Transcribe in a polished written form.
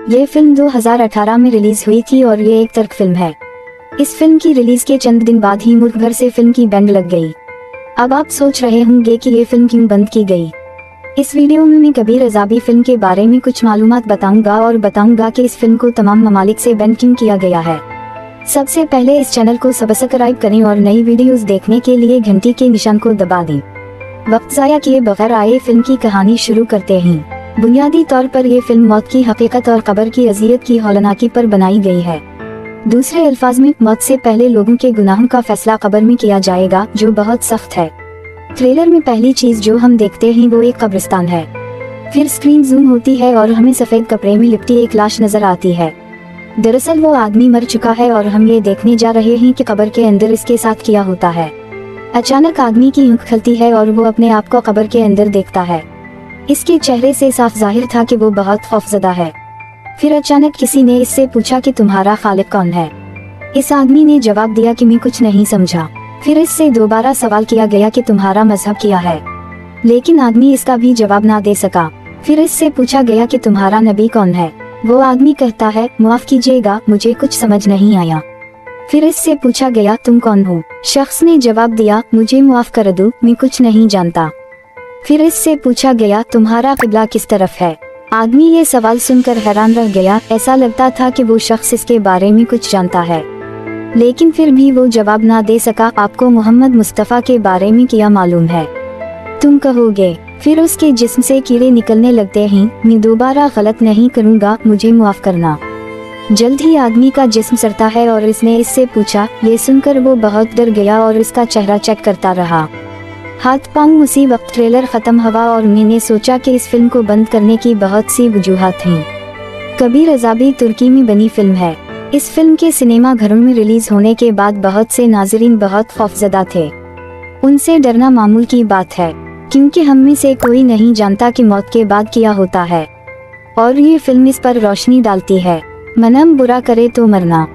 ये फिल्म 2018 में रिलीज हुई थी और ये एक तुर्क फिल्म है। इस फिल्म की रिलीज के चंद दिन बाद ही मुल्क भर से फिल्म की बैंड लग गई। अब आप सोच रहे होंगे कि ये फिल्म क्यों बंद की गई। इस वीडियो में मैं कबीर अज़ाबी फिल्म के बारे में कुछ मालूमात बताऊंगा और बताऊंगा कि इस फिल्म को तमाम ममालिक से बैन क्यों किया गया है। सबसे पहले इस चैनल को सब्सक्राइब करें और नई वीडियोस देखने के लिए घंटी के निशान को दबा दें। वक्त ज़ाया किए बगैर आए फिल्म की कहानी शुरू करते हैं। बुनियादी तौर पर यह फिल्म मौत की हकीकत और कब्र की अज़ियत की हौलनाकी पर बनाई गई है। दूसरे अल्फाज में, मौत से पहले लोगों के गुनाहों का फैसला कब्र में किया जाएगा, जो बहुत सख्त है। ट्रेलर में पहली चीज जो हम देखते हैं वो एक कब्रिस्तान है। फिर स्क्रीन जूम होती है और हमें सफेद कपड़े में लिपटी एक लाश नजर आती है। दरअसल वो आदमी मर चुका है और हम ये देखने जा रहे हैं कि कब्र के अंदर इसके साथ क्या होता है। अचानक आदमी की आंख खुलती है और वो अपने आप को कब्र के अंदर देखता है। इसके चेहरे से साफ जाहिर था कि वो बहुत खौफजदा है। फिर अचानक किसी ने इससे पूछा कि तुम्हारा खालिक कौन है। इस आदमी ने जवाब दिया कि मैं कुछ नहीं समझा। फिर इससे दोबारा सवाल किया गया कि तुम्हारा मजहब क्या है, लेकिन आदमी इसका भी जवाब ना दे सका। फिर इससे पूछा गया कि तुम्हारा नबी कौन है। वो आदमी कहता है, माफ कीजिएगा, मुझे कुछ समझ नहीं आया। फिर इससे पूछा गया, तुम कौन हो। शख्स ने जवाब दिया, मुझे माफ कर दो, मैं कुछ नहीं जानता। फिर इससे पूछा गया, तुम्हारा किबला किस तरफ है। आदमी ये सवाल सुनकर हैरान रह गया। ऐसा लगता था कि वो शख्स इसके बारे में कुछ जानता है, लेकिन फिर भी वो जवाब ना दे सका। आपको मोहम्मद मुस्तफ़ा के बारे में क्या मालूम है, तुम कहोगे। फिर उसके जिस्म से कीड़े निकलने लगते हैं। मैं दोबारा गलत नहीं करूँगा, मुझे माफ करना। जल्द ही आदमी का जिस्म सड़ता है और इसने इससे पूछा। ये सुनकर वो बहुत डर गया और इसका चेहरा चेक करता रहा। हाथ पांव उसी वक्त ट्रेलर खत्म हुआ और मैंने सोचा कि इस फिल्म को बंद करने की बहुत सी वजूहात हैं। कबीर अज़ाबी तुर्की में बनी फिल्म है। इस फिल्म के सिनेमा घरों में रिलीज होने के बाद बहुत से नाज़रीन बहुत खौफजदा थे। उनसे डरना मामूल की बात है, क्योंकि हम में से कोई नहीं जानता कि मौत के बाद क्या होता है, और ये फिल्म इस पर रोशनी डालती है। मनम बुरा करे तो मरना।